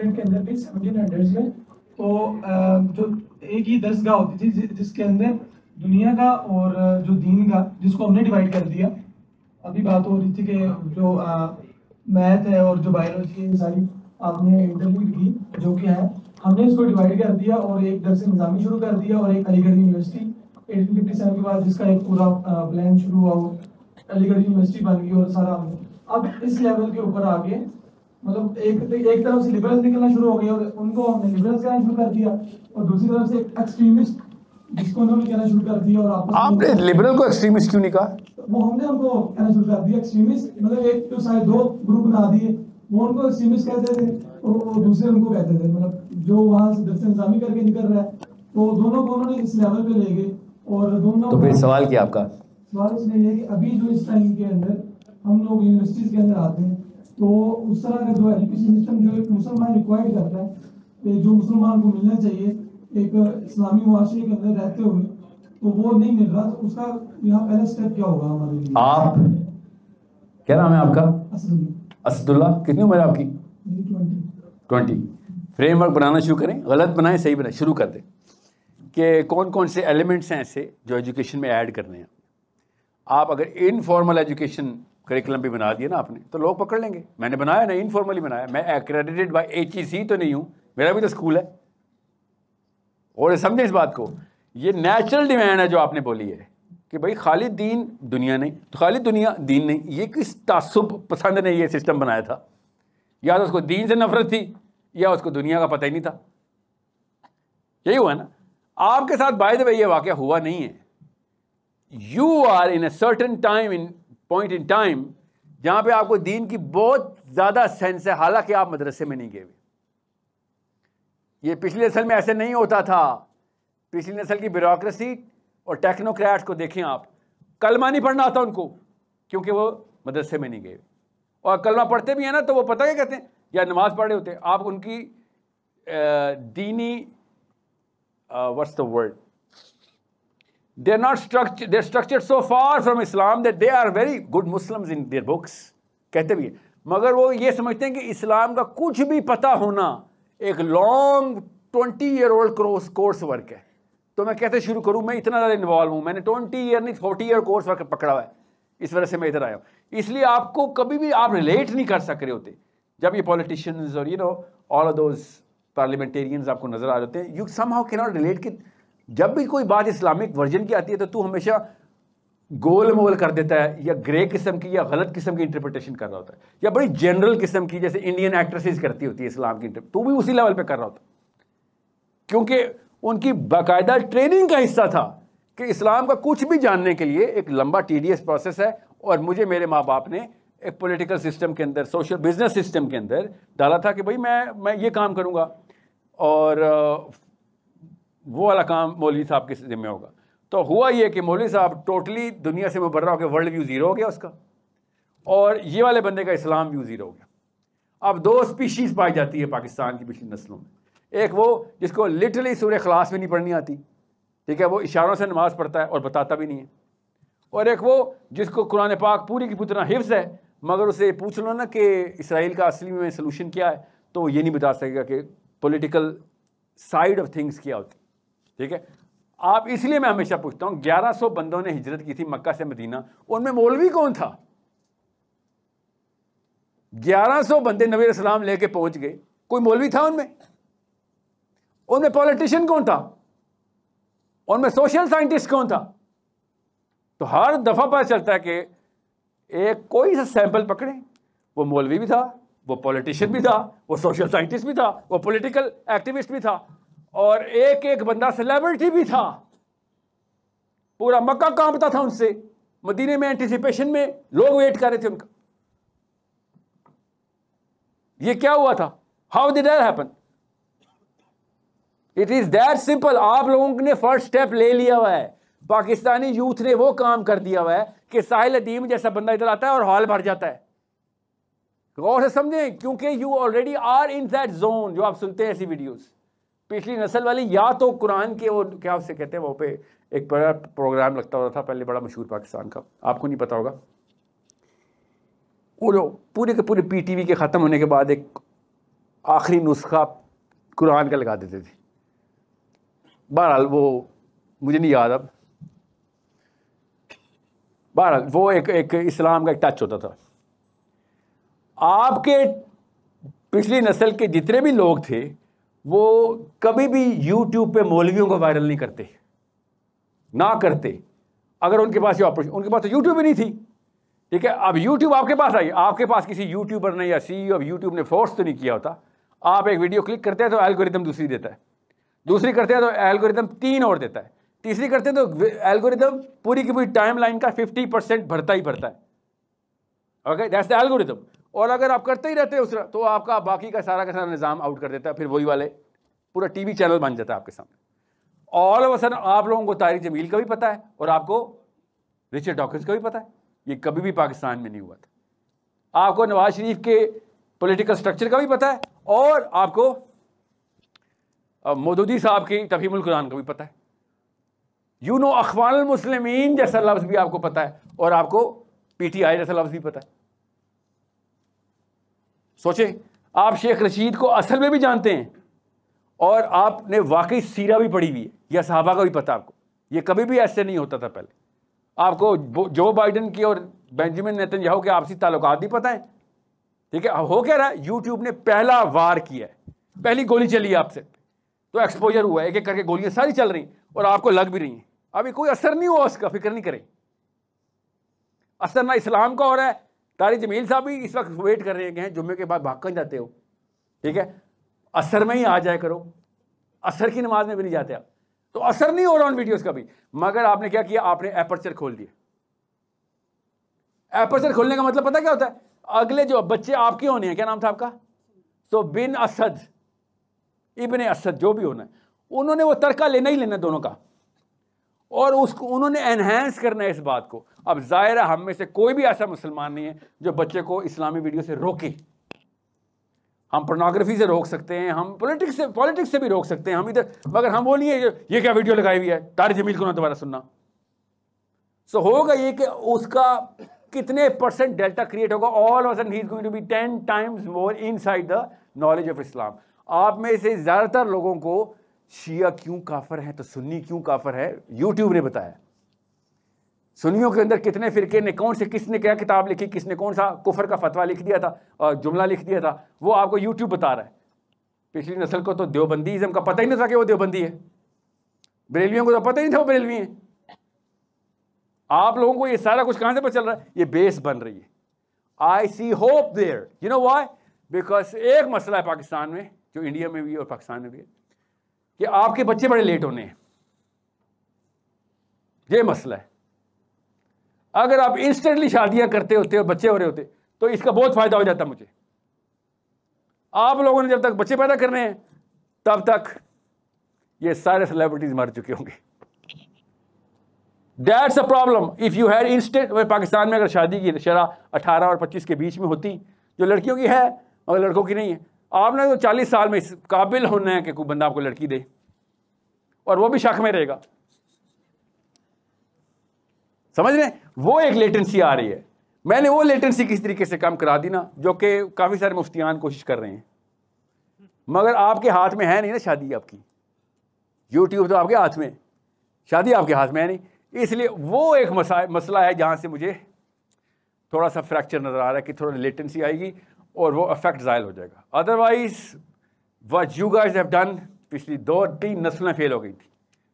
Scott کے اندر بھی 1700s میں تو جو ایک ہی درسگاہ ہوتی تھی جس کے اندر دنیا کا اور جو دین کا، جس کو ہم نے ڈیوائڈ کر دیا. ابھی بات ہو رہی تھی کہ جو میتھ ہے اور جو بایولوجی ہے ساری آپ نے انٹرلیوڈ کی جو کہ ہے، ہم نے اس کو ڈیوائڈ کر دیا اور ایک درس نظامی شروع کر دیا اور ایک علی گڑھ یونیورسٹی 1857 کے بعد جس کا ایک پورا پلان شروع ہوا، وہ علی گڑھ یونیورسٹی بن گئی اور سارا. اب اس لیول کے اوپر آگے مطلب ایک طرف سے لبرل نکلنا شروع ہو گیا اور ان کو ہم نے لبرل کہنا شروع کر دیا اور دوسری طرف سے ایکسٹریمسٹ جس کو انہوں نے کہنا شروع کر دیا. اور آپ نے لبرل کو ایکسٹریمسٹ کیوں نہیں کہا؟ وہ ہم نے ان کو کہنا شروع کر دیا ایکسٹریمسٹ، مطلب ایک تو سارے دو گروپ بنا دیے، وہ ان کو ایکسٹریمسٹ کہتے تھے اور دوسرے ان کو کہتے تھے، مطلب جو وہاں سے درس نظامی کر کے نکل رہا ہے تو دونوں کو انہوں نے اس لیول پہ لے گئے. اور دونوں. تو پھر سوال کیا آپ کا؟ سوال اس میں یہ ہے کہ ابھی جو اس ٹائم کے اندر ہم لوگ یونیورسٹیز کے اندر آتے ہیں تو اس طرح کا جو ایجوکیشن سسٹم جو ایک مسلمان ریکوائرڈ کرتا ہے، جو مسلمان کو ملنا چاہیے ایک اسلامی معاشرے کے اندر رہتے ہوئے، تو وہ نہیں مل رہا. تو اس کا یہاں پہلا اسٹیپ کیا ہوگا ہمارے لیے؟ آپ کیا نام ہے آپ کا؟ اسد اللہ. کتنی عمر ہے آپ کی؟ 20. فریم ورک بنانا شروع کریں، غلط بنائیں صحیح بنائیں، شروع کر دیں کہ کون کون سے ایلیمنٹس ہیں ایسے جو ایجوکیشن میں ایڈ کرنے ہیں. آپ اگر انفارمل ایجوکیشن کریکولم بھی بنا دیا نا آپ نے تو لوگ پکڑ لیں گے. میں نے بنایا نا انفارملی بنایا، میں ایکریڈیٹڈ بائی HEC تو نہیں ہوں، میرا بھی تو اسکول ہے. اور سمجھیں اس بات کو، یہ نیچرل ڈیمانڈ ہے جو آپ نے بولی ہے کہ بھائی خالی دین دنیا نہیں، تو خالی دنیا دین نہیں. یہ کس تعصب پسند نے یہ سسٹم بنایا تھا؟ یا تو اس کو دین سے نفرت تھی یا اس کو دنیا کا پتہ ہی نہیں تھا. یہی ہوا نا آپ کے ساتھ. بائی دا وے یہ واقعہ ہوا نہیں ہے. You are in a certain time in point in time جہاں پہ آپ کو دین کی بہت زیادہ سینس ہے، حالانکہ آپ مدرسے میں نہیں گئے ہوئے. یہ پچھلی نسل میں ایسے نہیں ہوتا تھا. پچھلی نسل کی بیوروکریسی اور ٹیکنوکریٹس کو دیکھیں آپ، کلمہ نہیں پڑھنا آتا ان کو کیونکہ وہ مدرسے میں نہیں گئے. اور کلمہ پڑھتے بھی ہیں نا تو وہ پتہ کیا کہتے ہیں، یا نماز پڑھے ہوتے ہیں آپ. ان کی دینی what's the word, they're not structured, they're structured so far from Islam that they are very good Muslims in their books. کہتے بھی ہیں مگر وہ یہ سمجھتے ہیں کہ اسلام کا کچھ بھی پتہ ہونا ایک long 20 year old course work ہے. تو میں کیسے شروع کروں؟ میں اتنا زیادہ انوالو ہوں، میں نے 20 year نہیں 40 year کورس ورک پکڑا ہوا ہے. اس وجہ سے میں ادھر آیا ہوں. اس لیے آپ کو کبھی بھی آپ ریلیٹ نہیں کر سک رہے ہوتے جب یہ پولیٹیشینز اور all of those پارلیمنٹیرینز آپ کو نظر آ جاتے ہیں. You somehow cannot relate. کہ جب بھی کوئی بات اسلامک ورژن کی آتی ہے تو ہمیشہ گول مول کر دیتا ہے یا گرے قسم کی یا غلط قسم کی انٹرپریٹیشن کر رہا ہوتا ہے یا بڑی جنرل قسم کی جیسے انڈین ایکٹریسز کرتی ہوتی ہے اسلام کی تو بھی اسی لیول پہ کر رہا ہوتا کیونکہ ان کی باقاعدہ ٹریننگ کا حصہ تھا کہ اسلام کا کچھ بھی جاننے کے لیے ایک لمبا ٹیڈیس پروسیس ہے. اور مجھے میرے ماں باپ نے ایک پولیٹیکل سسٹم کے اندر، سوشل بزنس سسٹم کے اندر ڈالا تھا کہ بھائی میں یہ کام کروں گا اور وہ والا کام مولوی صاحب کے ذمہ ہوگا. تو ہوا یہ کہ مولوی صاحب ٹوٹلی دنیا سے مبرہ ہو کے ورلڈ ویو زیرو ہو گیا اس کا، اور یہ والے بندے کا اسلام ویو زیرو ہو گیا. اب 2 اسپیشیز پائی جاتی ہے پاکستان کی پچھلی نسلوں میں. ایک وہ جس کو لٹرلی سورہ اخلاص میں نہیں پڑھنی آتی، ٹھیک ہے، وہ اشاروں سے نماز پڑھتا ہے اور بتاتا بھی نہیں ہے. اور ایک وہ جس کو قرآن پاک پوری کی پوری طرح حفظ ہے مگر اسے پوچھ لو نا کہ اسرائیل کا اصلی میں سلوشن کیا ہے تو وہ یہ نہیں بتا سکے گا کہ پولیٹیکل سائیڈ آف تھنگس کیا ہوتی. ٹھیک ہے، آپ اس لیے میں ہمیشہ پوچھتا ہوں 1100 بندوں نے ہجرت کی تھی مکہ سے مدینہ، ان میں مولوی کون تھا؟ 1100 بندے نبی علیہ السلام لے کے پہنچ گئے، کوئی مولوی تھا ان میں پولیٹیشین کون تھا؟ ان میں سوشل سائنٹسٹ کون تھا؟ تو ہر دفعہ پتہ چلتا ہے کہ ایک کوئی سا سیمپل پکڑیں، وہ مولوی بھی تھا، وہ پولیٹیشین بھی تھا، وہ سوشل سائنٹسٹ بھی تھا، وہ پولیٹیکل ایکٹیوسٹ بھی تھا، اور ایک بندہ سیلیبریٹی بھی تھا. پورا مکہ کانپتا تھا ان سے. مدینے میں اینٹیسپیشن میں لوگ ویٹ کر رہے تھے ان کا. یہ کیا ہوا تھا؟ How did that happen? It is that simple. آپ لوگوں نے فرسٹ اسٹیپ لے لیا ہوا ہے. پاکستانی یوتھ نے وہ کام کر دیا ہوا ہے کہ ساحل ادیم جیسا بندہ ادھر آتا ہے اور ہال بھر جاتا ہے. غور سے سمجھیں کیونکہ you already are in that zone. جو آپ سنتے ہیں ایسی ویڈیوز پچھلی نسل والی، یا تو قرآن کے وہ کیا اسے کہتے ہیں، وہ پہ ایک بڑا پروگرام لگتا ہوتا تھا پہلے، بڑا مشہور پاکستان کا، آپ کو نہیں پتا ہوگا. وہ پورے کے پورے PTV کے ختم ہونے کے بعد ایک آخری نسخہ قرآن کا لگا دیتے تھے. بہرحال وہ مجھے نہیں یاد اب. بہرحال وہ ایک اسلام کا ایک ٹچ ہوتا تھا. آپ کے پچھلی نسل کے جتنے بھی لوگ تھے وہ کبھی بھی یوٹیوب پہ مولویوں کو وائرل نہیں کرتے, نہ کرتے. اگر ان کے پاس یہ آپریشن, ان کے پاس تو یوٹیوب ہی نہیں تھی, ٹھیک ہے. اب یوٹیوب آپ کے پاس آئی, آپ کے پاس کسی یوٹیوبر نے یا CEO آف یوٹیوب نے فورس تو نہیں کیا ہوتا. آپ ایک ویڈیو کلک کرتے ہیں تو الگوریتم دوسری دیتا ہے, دوسری کرتے ہیں تو الگوریتم 3 اور دیتا ہے, تیسری کرتے ہیں تو الگوریتم پوری کی پوری ٹائم لائن کا 50% بھرتا ہی بھرتا ہے. Okay, that's the algorithm. اور اگر آپ کرتے ہی رہتے ہیں تو آپ کا باقی کا سارا نظام آؤٹ کر دیتا ہے. پھر وہی والے پورا ٹی وی چینل بن جاتا ہے آپ کے سامنے. آل آف اے سڈن آپ لوگوں کو طارق جمیل کا بھی پتہ ہے اور آپ کو رچرڈ ڈاکنز کا بھی پتہ ہے. یہ کبھی بھی پاکستان میں نہیں ہوا تھا. آپ کو نواز شریف کے پولیٹیکل سٹرکچر کا بھی پتہ ہے اور آپ کو مودودی صاحب کی تفہیم القرآن کا بھی پتہ ہے. یو نو اخوان المسلمین جیسا لفظ بھی آپ کو پتہ ہے اور آپ کو PTI جیسا لفظ بھی پتہ ہے. سوچیں, آپ شیخ رشید کو اصل میں بھی جانتے ہیں اور آپ نے واقعی سیرہ بھی پڑھی ہوئی ہے, یا صحابہ کا بھی پتہ آپ کو. یہ کبھی بھی ایسے نہیں ہوتا تھا پہلے. آپ کو جو بائیڈن کی اور بینجامن نیتن یاہو کے آپسی تعلقات بھی پتہ ہیں, ٹھیک ہے. ہو کیا رہا ہے, یوٹیوب نے پہلا وار کیا ہے, پہلی گولی چلی ہے آپ سے تو ایکسپوجر ہوا ہے, ایک ایک کر کے گولیاں ساری چل رہی اور آپ کو لگ بھی رہی ہیں. ابھی کوئی اثر نہیں ہوا اس کا, فکر نہیں کریں. اثر نہ اسلام کا ہو رہا ہے. طارق جمیل صاحب بھی اس وقت ویٹ کر رہے ہیں کہ جمعے کے بعد بھاگ کر جاتے ہو, ٹھیک ہے, اثر میں ہی آ جائے کرو. اثر کی نماز میں بھی نہیں جاتے آپ, تو اثر نہیں ہو رہا ان ویڈیوز کا بھی. مگر آپ نے کیا کیا, آپ نے ایپرچر کھول دیا. ایپرچر کھولنے کا مطلب پتہ کیا ہوتا ہے, اگلے جو بچے آپ کے ہونے ہیں, کیا نام تھا آپ کا, تو بن اسد, ابن اسد, جو بھی ہونا ہے, انہوں نے وہ ترکہ لینا ہی لینا دونوں کا, اور اس کو انہوں نے انہینس کرنا ہے اس بات کو. اب ظاہر ہے ہم میں سے کوئی بھی ایسا مسلمان نہیں ہے جو بچے کو اسلامی ویڈیو سے روکے. ہم پورنوگرافی سے روک سکتے ہیں, ہم پولیٹکس سے بھی روک سکتے ہیں, ہم ادھر, مگر ہم وہ نہیں ہے یہ کیا ویڈیو لگائی ہوئی ہے, طارق جمیل کو نہ دوبارہ سننا. سو ہوگا یہ کہ اس کا کتنے % ڈیلٹا کریٹ ہوگا, all of sudden he is going to be 10 times more inside the knowledge of Islam. آپ میں سے زیادہ تر لوگوں کو شیعہ کیوں کافر ہے تو سنی کیوں کافر ہے یوٹیوب نے بتایا. سنیوں کے اندر کتنے فرقے نے, کون سے, کس نے کیا کتاب لکھی, کس نے کون سا کفر کا فتویٰ لکھ دیا تھا اور جملہ لکھ دیا تھا, وہ آپ کو یوٹیوب بتا رہا ہے. پچھلی نسل کو تو دیوبندیزم کا پتہ ہی نہیں تھا کہ وہ دیوبندی ہے. بریلویوں کو تو پتہ ہی نہیں تھا وہ بریلوی ہیں. آپ لوگوں کو یہ سارا کچھ کہاں سے پتہ چل رہا ہے, یہ بیس بن رہی ہے. I see hope there, you know why, because ایک مسئلہ ہے پاکستان میں, جو انڈیا میں بھی اور پاکستان میں بھی ہے, کہ آپ کے بچے بڑے لیٹ ہونے ہیں. یہ مسئلہ ہے. اگر آپ انسٹنٹلی شادیاں کرتے ہوتے اور بچے ہو رہے ہوتے تو اس کا بہت فائدہ ہو جاتا مجھے. آپ لوگوں نے جب تک بچے پیدا کرنے ہیں تب تک یہ سارے سیلیبریٹیز مر چکے ہوں گے. That's a problem. If you had instant, Pakistan میں اگر شادی کی شرح 18 اور 25 کے بیچ میں ہوتی, جو لڑکیوں کی ہے اور لڑکوں کی نہیں ہے, آپ نے تو 40 سال میں اس قابل ہونا ہے کہ کوئی بندہ آپ کو لڑکی دے, اور وہ بھی شک میں رہے گا. سمجھ رہے ہیں, وہ ایک لیٹنسی آ رہی ہے. میں نے وہ لیٹنسی کس طریقے سے کم کرا دی نا, جو کہ کافی سارے مفتیان کوشش کر رہے ہیں, مگر آپ کے ہاتھ میں ہے نہیں نا شادی. آپ کی یوٹیوب تو آپ کے ہاتھ میں, شادی آپ کے ہاتھ میں ہے نہیں. اس لیے وہ ایک مسئلہ ہے جہاں سے مجھے تھوڑا سا فریکچر نظر آ رہا ہے کہ تھوڑا لیٹنسی آئے گی اور وہ افیکٹ زائل ہو جائے گا. Otherwise what you guys have done, پچھلی 2-3 نسلیں فیل ہو گئی تھی.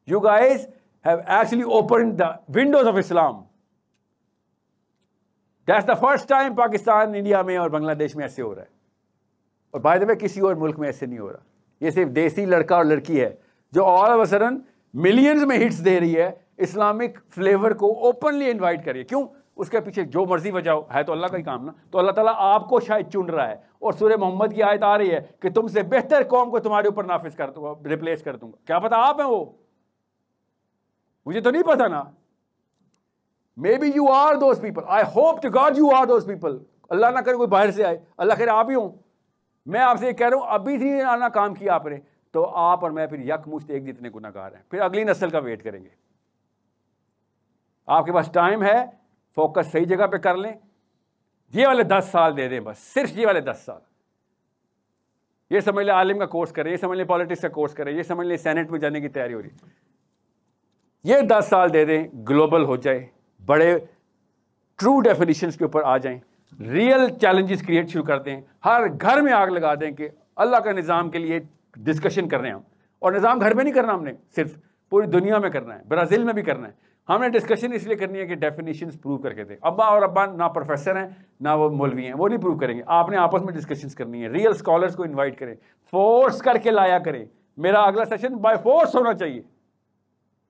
You guys have actually opened the windows of Islam. That's the first time Pakistan, India میں اور بنگلہ دیش میں ایسے ہو رہا ہے. اور بائی دا وے کسی اور ملک میں ایسے نہیں ہو رہا. یہ صرف دیسی لڑکا اور لڑکی ہے جو all of a sudden millions میں ہٹس دے رہی ہے, اسلامک فلیور کو اوپنلی انوائٹ کریے. کیوں؟ اس کے پیچھے جو مرضی وجہ ہو, ہے تو اللہ کا ہی کام نا. تو اللہ تعالیٰ آپ کو شاید چن رہا ہے, اور سورہ محمد کی آیت آ رہی ہے کہ تم سے بہتر قوم کو تمہارے اوپر نافذ کر دوں گا, ریپلیس کر دوں گا. کیا پتا آپ ہیں وہ, مجھے تو نہیں پتا نا. Maybe you are those people. I hope to God you are those people. اللہ نہ کرے کوئی باہر سے آئے, اللہ کرے آپ ہی ہوں. میں آپ سے یہ کہہ رہا ہوں, ابھی سے آنا کام کیا آپ نے تو آپ اور میں پھر یک مشت ایک جتنے گناہ گار ہیں. پھر اگلی نسل کا ویٹ کریں گے. آپ کے پاس ٹائم ہے, فوکس صحیح جگہ پہ کر لیں. یہ والے 10 سال دے دیں بس, صرف یہ والے 10 سال. یہ سمجھ لیں عالم کا کورس کریں, یہ سمجھ لیں پالیٹکس کا کورس کریں, یہ سمجھ لیں سینٹ میں جانے کی تیاری ہو رہی ہے. یہ 10 سال دے دیں, گلوبل ہو جائے, بڑے ٹرو ڈیفینیشنز کے اوپر آ جائیں, ریئل چیلنجز کریٹ شروع کر دیں, ہر گھر میں آگ لگا دیں کہ اللہ کا نظام کے لیے ڈسکشن کر رہے ہیں ہم. اور نظام گھر میں نہیں کرنا, ہم نے صرف پوری دنیا میں کرنا ہے, برازیل میں بھی کرنا ہے. ہم نے ڈسکشن اس لیے کرنی ہے کہ ڈیفینیشنز پروو کر کے دیں. ابا اور ابا نہ پروفیسر ہیں نہ وہ مولوی ہیں, وہ نہیں پروو کریں گے. آپ نے آپس میں ڈسکشنز کرنی ہے, ریئل اسکالرس کو انوائٹ کریں, فورس کر کے لایا کریں. میرا اگلا سیشن بائی فورس ہونا چاہیے.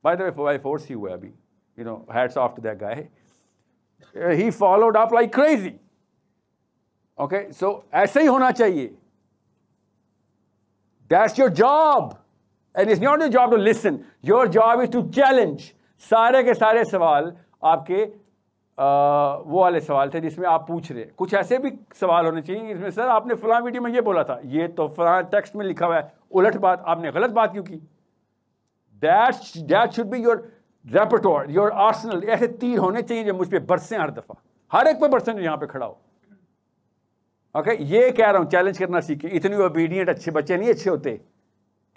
By the way by force ہی ہوا ہے ابھی, you know, hats off to that guy. He followed up like crazy. Okay, so ایسے ہی ہونا چاہیے. That's your job. And it's not your job to listen. Your job is to challenge. سارے کے سارے سوال آپ کے وہ والے سوال تھے جس میں آپ پوچھ رہے. کچھ ایسے بھی سوال ہونے چاہیے جس میں سر آپ نے فلاں ویڈیو میں یہ بولا تھا, یہ تو فلاں ٹیکسٹ میں لکھا ہوا ہے, الٹ بات, آپ نے غلط بات کیوں کی. That should be your repertoire, your arsenal. ایسے تیر ہونے چاہیے جو مجھ پہ برسیں ہر دفعہ, ہر ایک پہ برسیں جو یہاں پہ کھڑا ہو. اوکے, یہ کہہ رہا ہوں چیلنج کرنا سیکھیں. اتنی اوبیڈینٹ اچھے بچے نہیں اچھے ہوتے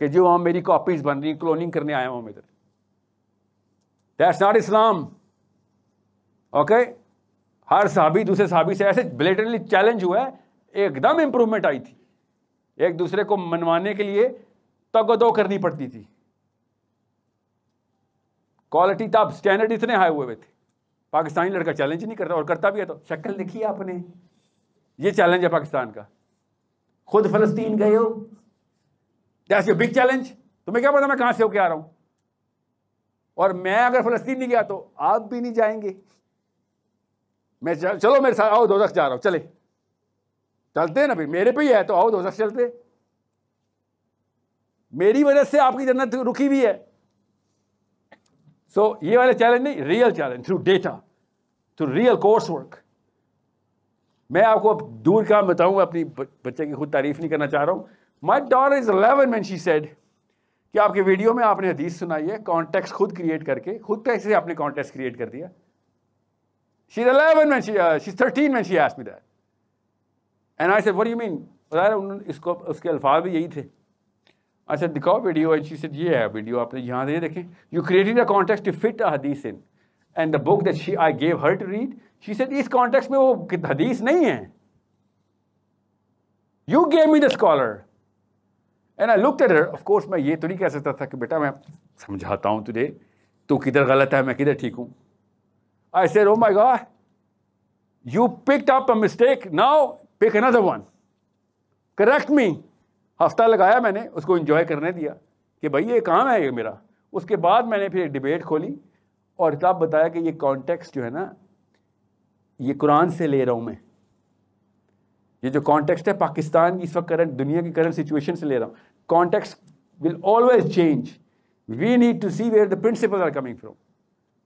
کہ جو ہم میری کاپیز بن رہی, کلوننگ کرنے آیا ہوں ادھر. That's not Islam. اوکے, ہر صحابی دوسرے صحابی سے ایسے بلیٹنٹلی چیلنج ہوا ہے, ایک دم امپروومنٹ آئی تھی. ایک دوسرے کو منوانے کے لیے تگ و دو کرنی پڑتی تھی. کوالٹی تھا, اسٹینڈرڈ اتنے ہائی ہوئے تھے. پاکستانی لڑکا چیلنج نہیں کرتا, اور کرتا بھی ہے تو شکل دیکھی آپ نے. یہ چیلنج ہے پاکستان کا. خود فلسطین گئے ہو, That's your big challenge. تمہیں کیا پتا میں کہاں سے ہو کے آ رہا ہوں, اور میں اگر فلسطین نہیں گیا تو آپ بھی نہیں جائیں گے. میں چلو میرے ساتھ آؤ, دوزخ جا رہا ہوں, چلے چلتے نا, پھر میرے پہ ہی ہے تو آؤ دوزخ چلتے. میری وجہ سے آپ کی جنت رکی ہوئی ہے. سو یہ والے چیلنج نہیں, real challenge through data, through real course work. میں آپ کو دور کا بتاؤں گا, اپنی بچے کی خود تعریف نہیں کرنا چاہ رہا ہوں. My daughter is 11 when she said کہ آپ کے ویڈیو میں آپ نے حدیث سنائی ہے, کانٹیکسٹ خود کریٹ کر کے, خود کیسے آپ نے کانٹیکسٹ کریٹ کر دیا. She's 11 when she's 13 when she asked me that. And I said, what do you mean? اس کے الفاظ بھی یہی تھے. I said, دکھاؤ ویڈیو. And she said, یہ ہے ویڈیو, آپ نے یہاں سے دیکھیں. You created a context to fit a hadith in. And the book that I gave her to read, she said, اس کانٹیکسٹ میں وہ حدیث نہیں ہے. You gave me the scholar. And I looked at her. Of course میں یہ تو نہیں کہہ سکتا تھا کہ بیٹا میں سمجھاتا ہوں تجھے, تو کدھر غلط ہے میں کدھر ٹھیک ہوں. I said, oh my God, you picked up a mistake, now pick another one, correct me. ہفتہ لگایا میں نے, اس کو انجوائے کرنے دیا کہ بھائی یہ کام ہے یہ میرا. اس کے بعد میں نے پھر ایک ڈیبیٹ کھولی اور تب بتایا کہ یہ کانٹیکسٹ جو ہے نا, یہ قرآن سے لے رہا ہوں میں. یہ جو کانٹیکسٹ ہے پاکستان کی اس وقت کرنٹ, دنیا کی کرنٹ سچویشن سے لے رہا ہوں. Context will always change. We need to see where the principle are coming from.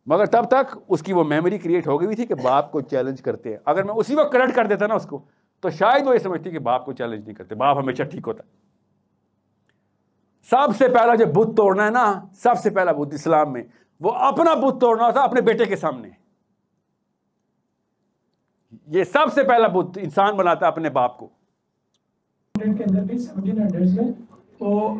مگر تب تک اس کی وہ میموری کریٹ ہو گئی ہوئی تھی کہ باپ کو چیلنج کرتے ہیں. اگر میں اسی وقت کریکٹ کر دیتا نا اس کو, تو شاید وہ یہ سمجھتی کہ باپ کو چیلنج نہیں کرتے, باپ ہمیشہ ٹھیک ہوتا ہے. سب سے پہلا جو بت توڑنا ہے نا, سب سے پہلا بت اسلام میں, وہ اپنا بت توڑنا تھا اپنے بیٹے کے سامنے. یہ سب سے پہلا بت انسان بناتا ہے اپنے باپ کو. کے اندر بھی 1700s میں تو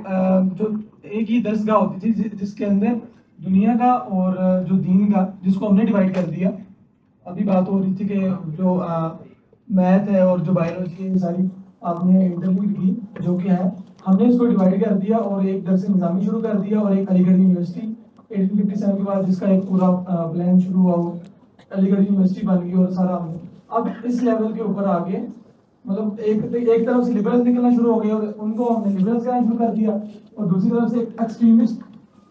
جو ایک ہی درسگاہ ہوتی تھی جس کے اندر دنیا کا اور جو دین کا, جس کو ہم نے ڈیوائڈ کر دیا. ابھی بات ہو رہی تھی کہ جو میتھ ہے اور جو بایولوجی ہے ساری آپ نے انٹرلیوڈ کی جو کہ ہے, ہم نے اس کو ڈیوائڈ کر دیا اور ایک درس نظامی شروع کر دیا, اور ایک علی گڑھ یونیورسٹی 1857 کے بعد جس کا ایک پورا پلان شروع ہوا, وہ علی گڑھ یونیورسٹی بن گئی. اور سارا اب اس لیول کے اوپر آگے مطلب ایک طرف سے لبرل نکلنا شروع ہو گئے اور ان کو ہم نے لبرل کہنا شروع کر دیا, اور دوسری طرف سے ایکسٹریمسٹ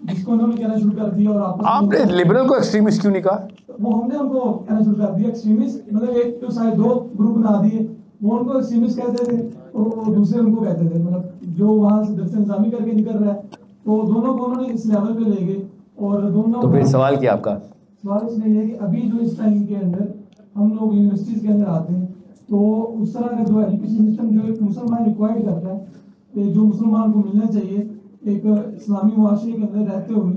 جس کو انہوں نے کہنا شروع کر دیا. اور آپ نے لبرل کو ایکسٹریمسٹ کیوں نہیں کہا؟ وہ ہم نے ان کو کہنا شروع کر دیا ایکسٹریمسٹ, مطلب ایک تو سارے دو گروپ بنا دیے, وہ ان کو ایکسٹریمسٹ کہتے تھے اور دوسرے ان کو کہتے تھے. مطلب جو وہاں سے درس نظامی کر کے نکل رہا ہے تو دونوں کو انہوں نے اس لیول پہ لے گئے. اور دونوں تو پھر سوال کیا آپ کا؟ سوال اس میں یہ ہے کہ ابھی جو اس ٹائم کے اندر ہم لوگ یونیورسٹیز کے اندر آتے ہیں تو اس طرح کا جو ایجوکیشن سسٹم جو ایک مسلمان ریکوائرڈ کرتا ہے, جو مسلمان کو ملنا چاہیے ایک اسلامی معاشرے کے اندر رہتے ہوئے,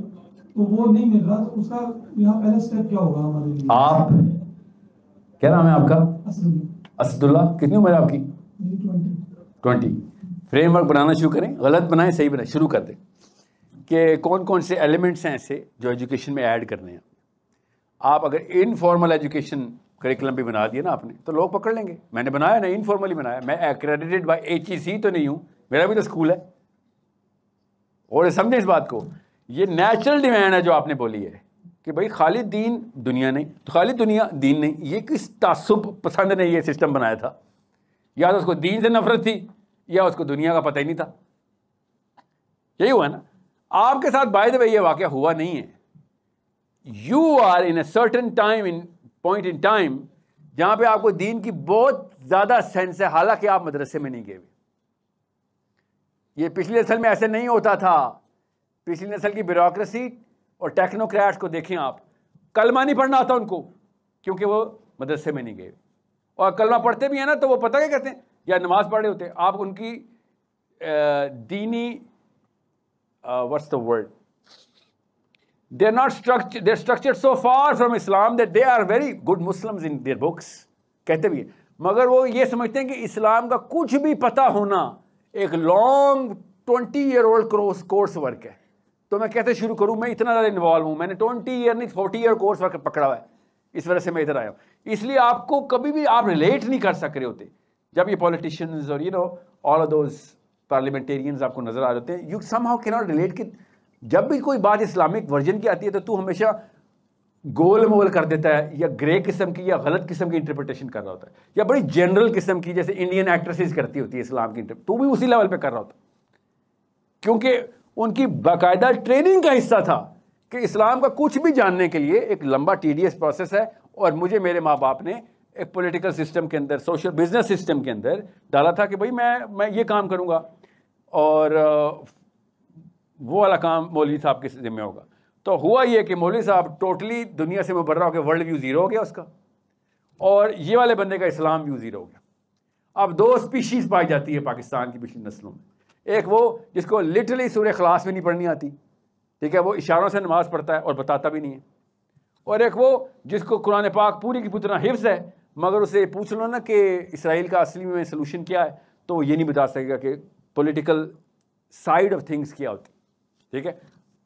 تو وہ نہیں مل رہا. تو اس کا یہاں پہلا اسٹیپ کیا ہوگا ہمارے لیے؟ آپ کیا نام ہے آپ کا؟ اسد اللہ. کتنی عمر ہے آپ کی؟ 20. فریم ورک بنانا شروع کریں, غلط بنائیں صحیح بنائیں, شروع کر دیں کہ کون کون سے ایلیمنٹس ہیں ایسے جو ایجوکیشن میں ایڈ کرنے ہیں. آپ اگر انفارمل ایجوکیشن کریکولم بھی بنا دیا نا آپ نے تو لوگ پکڑ لیں گے. میں نے بنایا نا, انفارملی بنایا, میں ایکریڈیٹڈ بائی HEC تو نہیں ہوں, میرا بھی تو اسکول ہے. اور سمجھیں اس بات کو, یہ نیچرل ڈیمانڈ ہے جو آپ نے بولی ہے کہ بھائی خالی دین دنیا نہیں, تو خالی دنیا دین نہیں, یہ کس تعصب پسند نے یہ سسٹم بنایا تھا؟ یا تو اس کو دین سے نفرت تھی یا اس کو دنیا کا پتہ ہی نہیں تھا. یہی ہوا نا آپ کے ساتھ. بائی دا وے یہ واقعہ ہوا نہیں ہے. You are in a certain time, in point in time جہاں پہ آپ کو دین کی بہت زیادہ سینس ہے, حالانکہ آپ مدرسے میں نہیں گئے ہوئے. یہ پچھلی نسل میں ایسے نہیں ہوتا تھا. پچھلی نسل کی بیوروکریسی اور ٹیکنوکریٹس کو دیکھیں آپ, کلمہ نہیں پڑھنا آتا ان کو کیونکہ وہ مدرسے میں نہیں گئے. اور کلمہ پڑھتے بھی ہیں نا تو وہ پتہ کیا کہتے ہیں, یا نماز پڑھ رہے ہوتے ہیں, آپ ان کی دینی what's the word, they're not structured, they're structured so far from Islam that they are very good Muslims in their books. کہتے بھی ہیں, مگر وہ یہ سمجھتے ہیں کہ اسلام کا کچھ بھی پتہ ہونا ایک لانگ 20-year-old کورس ورک ہے. تو میں کیسے شروع کروں, میں اتنا زیادہ انوالو ہوں, میں نے 20 نہیں 40 year کورس ورک پکڑا ہوا ہے, اس وجہ سے میں ادھر آیا ہوں. اس لیے آپ کو کبھی بھی آپ ریلیٹ نہیں کر سک رہے ہوتے جب یہ پولیٹیشینز اور all of those پارلیمنٹیرینز آپ کو نظر آ جاتے ہیں. You somehow cannot relate کہ جب بھی کوئی بات اسلامک ورژن کی آتی ہے تو ہمیشہ گول مول کر دیتا ہے, یا گرے قسم کی یا غلط قسم کی انٹرپریٹیشن کر رہا ہوتا ہے, یا بڑی جنرل قسم کی جیسے انڈین ایکٹریسز کرتی ہوتی ہے اسلام کی, تو بھی اسی لیول پہ کر رہا ہوتا, کیونکہ ان کی باقاعدہ ٹریننگ کا حصہ تھا کہ اسلام کا کچھ بھی جاننے کے لیے ایک لمبا TDS پروسیس ہے. اور مجھے میرے ماں باپ نے ایک پولیٹیکل سسٹم کے اندر, سوشل بزنس سسٹم کے اندر ڈالا تھا کہ بھائی میں یہ کام کروں گا اور وہ والا کام مولوی صاحب کے ذمہ ہوگا. تو ہوا یہ کہ مولوی صاحب ٹوٹلی دنیا سے مبرہ ہو کے ورلڈ ویو زیرو ہو گیا اس کا, اور یہ والے بندے کا اسلام ویو زیرو ہو گیا. اب 2 اسپیشیز پائی جاتی ہے پاکستان کی پچھلی نسلوں میں. ایک وہ جس کو لٹرلی سورہ اخلاص میں نہیں پڑھنی آتی, ٹھیک ہے, وہ اشاروں سے نماز پڑھتا ہے اور بتاتا بھی نہیں ہے. اور ایک وہ جس کو قرآن پاک پوری کی پوری حفظ ہے, مگر اسے پوچھ لو نا کہ اسرائیل کا اصلی میں سلوشن کیا ہے تو وہ یہ نہیں بتا سکے گا کہ پولیٹیکل سائیڈ آف تھنگس کیا ہوتی. ٹھیک ہے,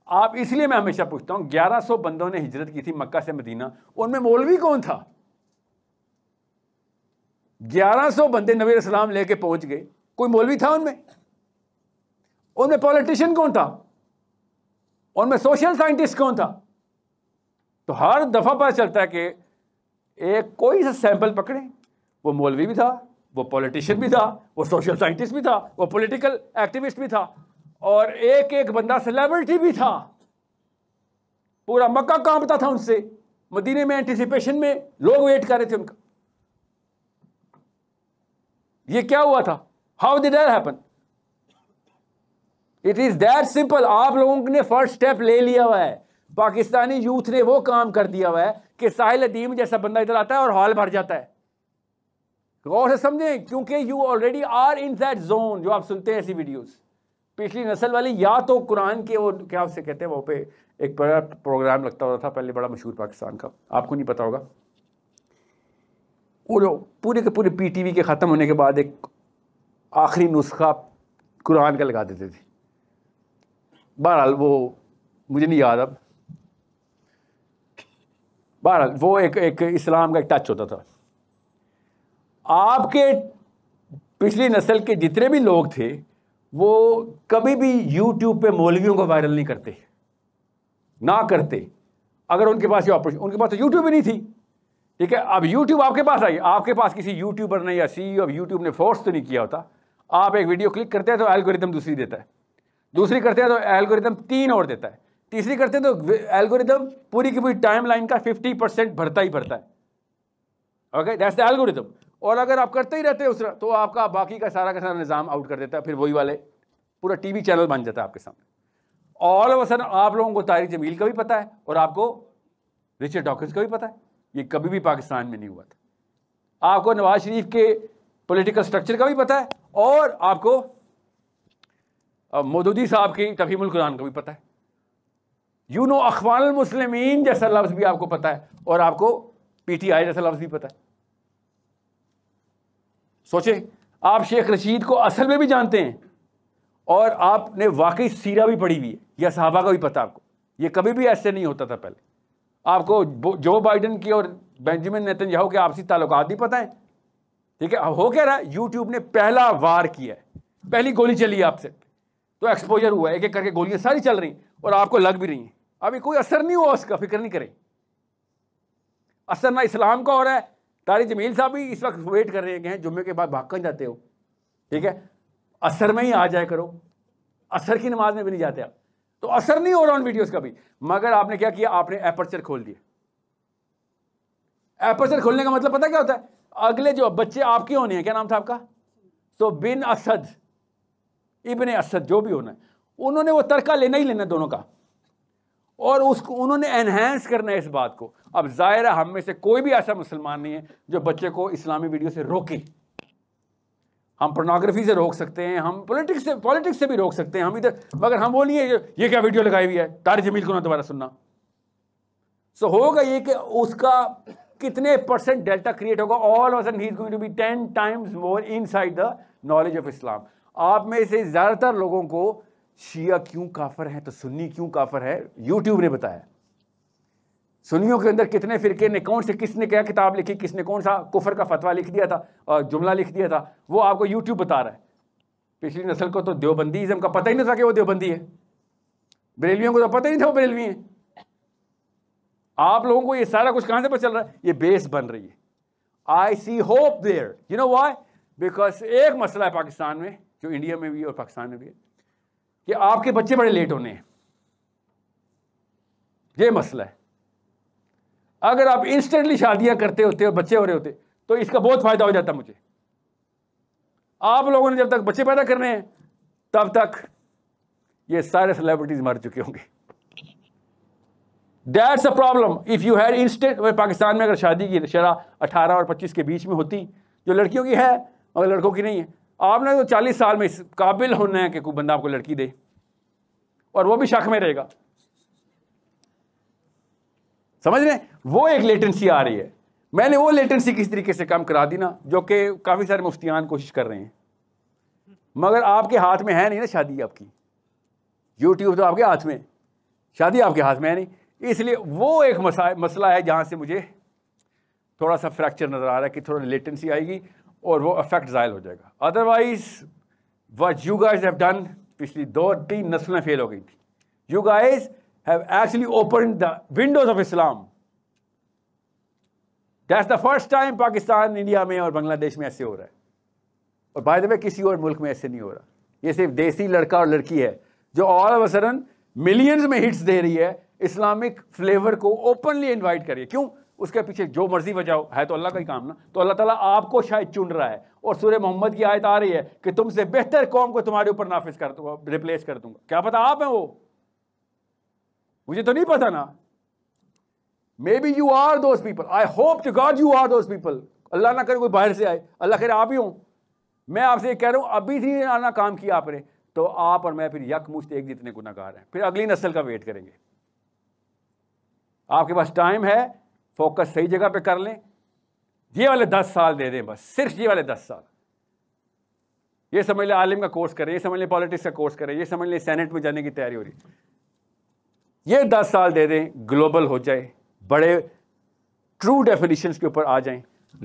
آپ اس لیے میں ہمیشہ پوچھتا ہوں 1100 بندوں نے ہجرت کی تھی مکہ سے مدینہ, ان میں مولوی کون تھا؟ 1100 بندے نبی علیہ السلام لے کے پہنچ گئے, کوئی مولوی تھا ان میں؟ ان میں پولیٹیشین کون تھا؟ ان میں سوشل سائنٹسٹ کون تھا؟ تو ہر دفعہ پتہ چلتا ہے کہ ایک کوئی سا سیمپل پکڑیں, وہ مولوی بھی تھا, وہ پولیٹیشین بھی تھا, وہ سوشل سائنٹسٹ بھی تھا, وہ پولیٹیکل ایکٹیوسٹ بھی تھا, اور ایک بندہ سیلیبریٹی بھی تھا. پورا مکہ کانپتا تھا ان سے, مدینے میں اینٹیسپیشن میں لوگ ویٹ کر رہے تھے ان کا. یہ کیا ہوا تھا؟ How did that happen? It is that simple. آپ لوگوں نے فرسٹ اسٹیپ لے لیا ہوا ہے. پاکستانی یوتھ نے وہ کام کر دیا ہوا ہے کہ ساحل ادیم جیسا بندہ ادھر آتا ہے اور ہال بھر جاتا ہے. غور سے سمجھیں, کیونکہ you already are in that zone. جو آپ سنتے ہیں ایسی ویڈیوز, پچھلی نسل والی یا تو قرآن کے وہ کیا اسے کہتے ہیں, وہ پہ ایک بڑا پروگرام لگتا ہوتا تھا پہلے, بڑا مشہور پاکستان کا, آپ کو نہیں پتا ہوگا. وہ پورے کے پورے PTV کے ختم ہونے کے بعد ایک آخری نسخہ قرآن کا لگا دیتے تھے. بہرحال وہ مجھے نہیں یاد اب, بہرحال وہ ایک اسلام کا ایک ٹچ ہوتا تھا. آپ کے پچھلی نسل کے جتنے بھی لوگ تھے وہ کبھی بھی یوٹیوب پہ مولویوں کو وائرل نہیں کرتے, نہ کرتے. اگر ان کے پاس یہ آپریشن, ان کے پاس تو یوٹیوب ہی نہیں تھی. ٹھیک ہے, اب یوٹیوب آپ کے پاس آئی, آپ کے پاس کسی یوٹیوبر نے یا CEO آف یوٹیوب نے فورس تو نہیں کیا ہوتا. آپ ایک ویڈیو کلک کرتے ہیں تو الگورتھم دوسری دیتا ہے, دوسری کرتے ہیں تو الگورتھم 3 اور دیتا ہے, تیسری کرتے ہیں تو الگورتھم پوری کی پوری ٹائم لائن کا 50% بھرتا ہی بھرتا ہے. Okay, that's the algorithm. اور اگر آپ کرتے ہی رہتے ہیں تو آپ کا باقی کا سارا نظام آؤٹ کر دیتا ہے. پھر وہی والے پورا TV چینل بن جاتا ہے آپ کے سامنے. آل آف اے سڈن آپ لوگوں کو طارق جمیل کا بھی پتہ ہے اور آپ کو رچرڈ ڈاکنز کا بھی پتہ ہے. یہ کبھی بھی پاکستان میں نہیں ہوا تھا. آپ کو نواز شریف کے پولیٹیکل سٹرکچر کا بھی پتہ ہے, اور آپ کو مودودی صاحب کی تفہیم القرآن کا بھی پتہ ہے. اخوان المسلمین جیسا لفظ بھی آپ کو پتہ ہے, اور آپ کو PTI جیسا لفظ بھی پتہ ہے. سوچیں, آپ شیخ رشید کو اصل میں بھی جانتے ہیں, اور آپ نے واقعی سیرہ بھی پڑھی ہوئی ہے یا صحابہ کا بھی پتہ آپ کو. یہ کبھی بھی ایسے نہیں ہوتا تھا پہلے. آپ کو جو بائیڈن کی اور بینجامن نیتن یاہو کے آپسی تعلقات بھی پتہ ہیں. ٹھیک ہے, ہو کیا رہا ہے, یوٹیوب نے پہلا وار کیا ہے, پہلی گولی چلی ہے آپ سے, تو ایکسپوجر ہوا ہے, ایک ایک کر کے گولیاں ساری چل رہی اور آپ کو لگ بھی رہی ہیں. ابھی کوئی اثر نہیں ہوا اس کا, فکر نہیں کریں. اثر نہ اسلام کا ہو رہا ہے. طارق جمیل صاحب بھی اس وقت ویٹ کر رہے ہیں کہ جمعے کے بعد بھاگ کر جاتے ہو. ٹھیک ہے, اثر میں ہی آ جائے کرو, اثر کی نماز میں بھی نہیں جاتے آپ, تو اثر نہیں ہو رہا ان ویڈیوز کا بھی. مگر آپ نے کیا کیا, آپ نے ایپرچر کھول دیا. ایپرچر کھولنے کا مطلب پتہ کیا ہوتا ہے, اگلے جو بچے آپ کے ہونے ہیں, کیا نام تھا آپ کا, تو بن اسد, ابن اسد, جو بھی ہونا ہے, انہوں نے وہ ترکہ لینا ہی لینا دونوں کا, اور اس کو انہوں نے انہینس کرنا ہے اس بات کو. اب ظاہر ہے ہم میں سے کوئی بھی ایسا مسلمان نہیں ہے جو بچے کو اسلامی ویڈیو سے روکے. ہم پورنوگرافی سے روک سکتے ہیں, ہم پولیٹکس سے بھی روک سکتے ہیں, ہم ادھر, مگر ہم وہ نہیں ہے یہ کیا ویڈیو لگائی ہوئی ہے, طارق جمیل کو نہ دوبارہ سننا. سو ہوگا یہ کہ اس کا کتنے پرسنٹ ڈیلٹا کریٹ ہوگا, all of sudden he is going to be 10 times more inside the knowledge of Islam. آپ میں سے زیادہ تر لوگوں کو شیعہ کیوں کافر ہے تو سنی کیوں کافر ہے یوٹیوب نے بتایا. سنیوں کے اندر کتنے فرقے نے, کون سے, کس نے کیا کتاب لکھی, کس نے کون سا کفر کا فتویٰ لکھ دیا تھا اور جملہ لکھ دیا تھا, وہ آپ کو یوٹیوب بتا رہا ہے. پچھلی نسل کو تو دیوبندیزم کا پتہ ہی نہیں تھا کہ وہ دیوبندی ہے, بریلویوں کو تو پتہ ہی نہیں تھا وہ بریلوی ہیں. آپ لوگوں کو یہ سارا کچھ کہاں سے پتہ چل رہا ہے, یہ بیس بن رہی ہے. I see hope there, you know why, because ایک مسئلہ ہے پاکستان میں, جو انڈیا میں بھی اور پاکستان میں بھی ہے, کہ آپ کے بچے بڑے لیٹ ہونے ہیں. یہ مسئلہ ہے. اگر آپ انسٹنٹلی شادیاں کرتے ہوتے اور بچے ہو رہے ہوتے تو اس کا بہت فائدہ ہو جاتا مجھے. آپ لوگوں نے جب تک بچے پیدا کرنے ہیں تب تک یہ سارے سیلیبریٹیز مر چکے ہوں گے. That's a problem. If you had instant, Pakistan میں اگر شادی کی شرح 18 اور 25 کے بیچ میں ہوتی, جو لڑکیوں کی ہے مگر لڑکوں کی نہیں ہے, آپ نے تو 40 سال میں اس قابل ہونا ہے کہ کوئی بندہ آپ کو لڑکی دے, اور وہ بھی شک میں رہے گا. سمجھ رہے ہیں, وہ ایک لیٹنسی آ رہی ہے. میں نے وہ لیٹنسی کس طریقے سے کم کرا دی نا, جو کہ کافی سارے مفتیان کوشش کر رہے ہیں, مگر آپ کے ہاتھ میں ہے نہیں نا شادی. آپ کی یوٹیوب تو آپ کے ہاتھ میں, شادی آپ کے ہاتھ میں ہے نہیں. اس لیے وہ ایک مسئلہ ہے جہاں سے مجھے تھوڑا سا فریکچر نظر آ رہا ہے کہ تھوڑا لیٹنسی آئے گی اور وہ افیکٹ زائل ہو جائے گا. Otherwise what you guys have done, پچھلی 2-3 نسلیں فیل ہو گئی تھی. You guys have actually opened the windows of Islam. That's the first time Pakistan, India میں اور بنگلہ دیش میں ایسے ہو رہا ہے. اور بائی دا وے کسی اور ملک میں ایسے نہیں ہو رہا. یہ صرف دیسی لڑکا اور لڑکی ہے جو all of a sudden millions میں ہٹس دے رہی ہے, اسلامک فلیور کو اوپنلی انوائٹ کریے. کیوں, اس کے پیچھے جو مرضی وجہ ہو, ہے تو اللہ کا ہی کام نا. تو اللہ تعالیٰ آپ کو شاید چن رہا ہے, اور سورہ محمد کی آیت آ رہی ہے کہ تم سے بہتر قوم کو تمہارے اوپر نافذ کر دوں گا, ریپلیس کر دوں گا. کیا پتا آپ ہیں وہ, مجھے تو نہیں پتا نا. Maybe you are those people. I hope to God you are those people. اللہ نہ کرے کوئی باہر سے آئے, اللہ کرے آپ ہی ہوں. میں آپ سے یہ کہہ رہا ہوں, ابھی سے آنا کام کیا آپ نے تو آپ اور میں پھر یک مشت ایک جتنے گناہ گار ہیں. پھر اگلی نسل کا ویٹ کریں گے. آپ کے پاس ٹائم ہے, فوکس صحیح جگہ پہ کر لیں. یہ والے 10 سال دے دیں بس, صرف یہ والے 10 سال. یہ سمجھ لیں عالم کا کورس کریں, یہ سمجھ لیں پالیٹکس کا کورس کریں, یہ سمجھ لیں سینٹ میں جانے کی تیاری ہو رہی. یہ 10 سال دے دیں, گلوبل ہو جائے, بڑے ٹرو ڈیفینیشنز کے اوپر آ جائیں,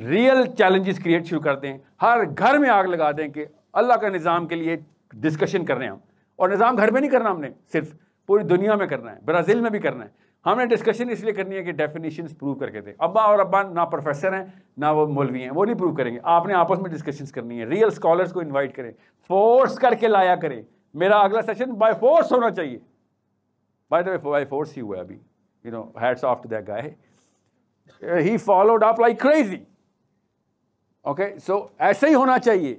ریئل چیلنجز کریٹ شروع کر دیں, ہر گھر میں آگ لگا دیں کہ اللہ کا نظام کے لیے ڈسکشن کر رہے ہیں ہم. اور نظام گھر میں نہیں کرنا, ہم نے صرف پوری دنیا میں کرنا ہے, برازیل میں بھی کرنا ہے. ہم نے ڈسکشن اس لیے کرنی ہے کہ ڈیفینیشنز پروو کر کے دیں. ابا اور ابا نہ پروفیسر ہیں نہ وہ مولوی ہیں, وہ نہیں پروو کریں گے. آپ نے آپس میں ڈسکشنز کرنی ہے, ریئل اسکالرس کو انوائٹ کریں, فورس کر کے لایا کریں. میرا اگلا سیشن بائی فورس ہونا چاہیے. By the way, by force he hua abhi. You know, hats off to that guy. He followed up like crazy. Okay, so ایسے ہی ہونا چاہیے.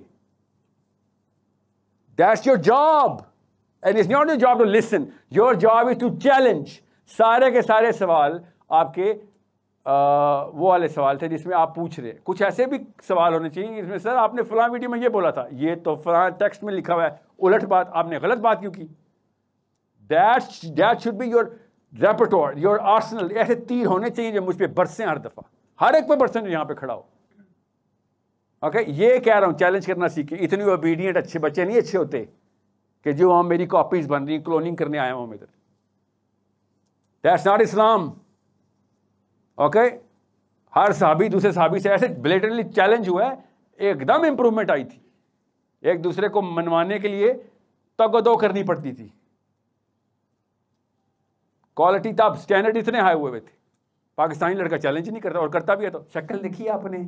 That's your job. And it's not your job to listen. Your job is to challenge. سارے کے سارے سوال آپ کے وہ والے سوال تھے جس میں آپ پوچھ رہے. کچھ ایسے بھی سوال ہونے چاہیے جس میں سر آپ نے فلاں ویڈیو میں یہ بولا تھا, یہ تو فلاں ٹیکسٹ میں لکھا ہوا ہے, الٹ بات, آپ نے غلط بات کیوں کی. That should be your repertoire, your arsenal. ایسے تیر ہونے چاہیے جو مجھ پہ برسیں ہر دفعہ, ہر ایک پہ برسیں جو یہاں پہ کھڑا ہو. اوکے, یہ کہہ رہا ہوں چیلنج کرنا سیکھیں. اتنی اوبیڈینٹ اچھے بچے نہیں اچھے ہوتے کہ جو وہاں میری کاپیز بن رہی ہیں, کلوننگ کرنے آیا ہوں میں ادھر. That's not Islam. اوکے, ہر صحابی دوسرے صحابی سے ایسے بلیٹنٹلی چیلنج ہوا ہے, ایک دم امپروومنٹ آئی تھی. ایک دوسرے کو منوانے کے لیے تگ و دو کرنی پڑتی تھی. کوالٹی تب اسٹینڈرڈ اتنے ہائی ہوئے تھے. پاکستانی لڑکا چیلنج نہیں کرتا, اور کرتا بھی ہے تو شکل دیکھی آپ نے.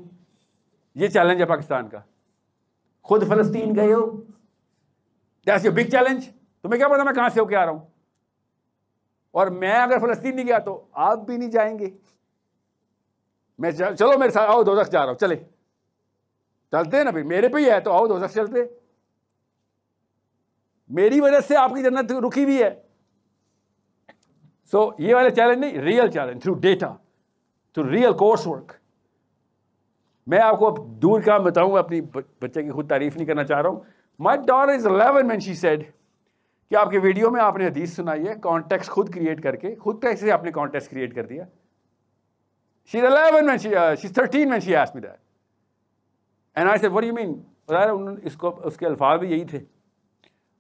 یہ چیلنج ہے پاکستان کا. خود فلسطین گئے ہو, دیٹس یور بگ چیلنج. تمہیں کیا پتا میں کہاں سے ہو کے آ رہا ہوں, اور میں اگر فلسطین نہیں گیا تو آپ بھی نہیں جائیں گے. میں چلو میرے ساتھ آؤ, دوزخ جا رہا ہوں, چلے چلتے ہیں نا بھائی, میرے پہ ہی ہے تو آؤ دوزخ چلتے. میری وجہ سے آپ کی جنت رکی ہوئی ہے. سو یہ والے چیلنج نہیں, real challenge through data, through real course work. میں آپ کو دور کا بتاؤں, اپنی بچے کی خود تعریف نہیں کرنا چاہ رہا ہوں. My daughter is 11 when she said کہ آپ کے ویڈیو میں آپ نے حدیث سنائی ہے, کانٹیکس خود کریٹ کر کے, خود کیسے آپ نے کانٹیکس کریٹ کر دیا. She's 11 when she's 13 when she asked me that. And I said, what do you mean? اس کے الفاظ بھی یہی تھے.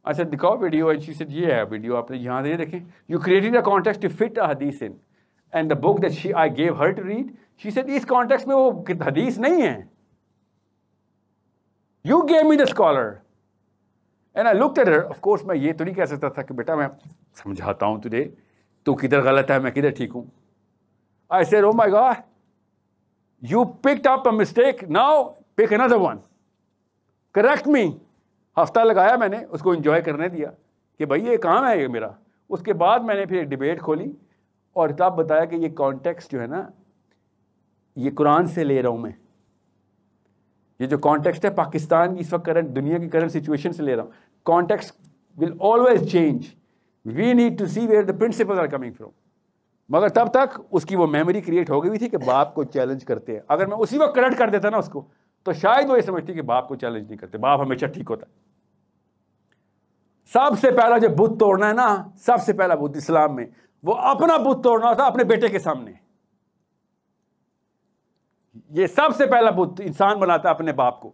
I said, دکھاؤ ویڈیو. And she said, یہ ہے ویڈیو, آپ نے یہاں سے دیکھیں. You created a context to fit a hadith in. And the book that I gave her to read, she said, us context میں وہ حدیث نہیں ہے. You gave me the scholar. And I looked at her. Of course, میں یہ تو نہیں کہہ سکتا تھا کہ بیٹا میں سمجھاتا ہوں تجھے, تو کدھر غلط ہے, میں کدھر ٹھیک ہوں. I said, oh my God, you picked up a mistake. Now pick another one. Correct me. ہفتہ لگایا میں نے, اس کو انجوائے کرنے دیا کہ بھائی یہ کام ہے یہ میرا. اس کے بعد میں نے پھر ایک ڈیبیٹ کھولی اور تب بتایا کہ یہ کانٹیکسٹ جو ہے نا, یہ قرآن سے لے رہا ہوں میں. یہ جو کانٹیکسٹ ہے پاکستان کی اس وقت کرنٹ, دنیا کی کرنٹ سچویشن سے لے رہا ہوں. Context will always change. We need to see where the principle are coming from. مگر تب تک اس کی وہ میموری کریٹ ہو گئی تھی کہ باپ کو چیلنج کرتے ہیں. اگر میں اسی وقت کریکٹ کر دیتا نا اس کو, تو شاید وہ یہ سمجھتی کہ باپ کو چیلنج نہیں کرتے, باپ ہمیشہ ٹھیک ہوتا ہے. سب سے پہلا جو بت توڑنا ہے نا, سب سے پہلا بت اسلام میں, وہ اپنا بت توڑنا تھا اپنے بیٹے کے سامنے. یہ سب سے پہلا بت انسان بناتا ہے اپنے باپ کو.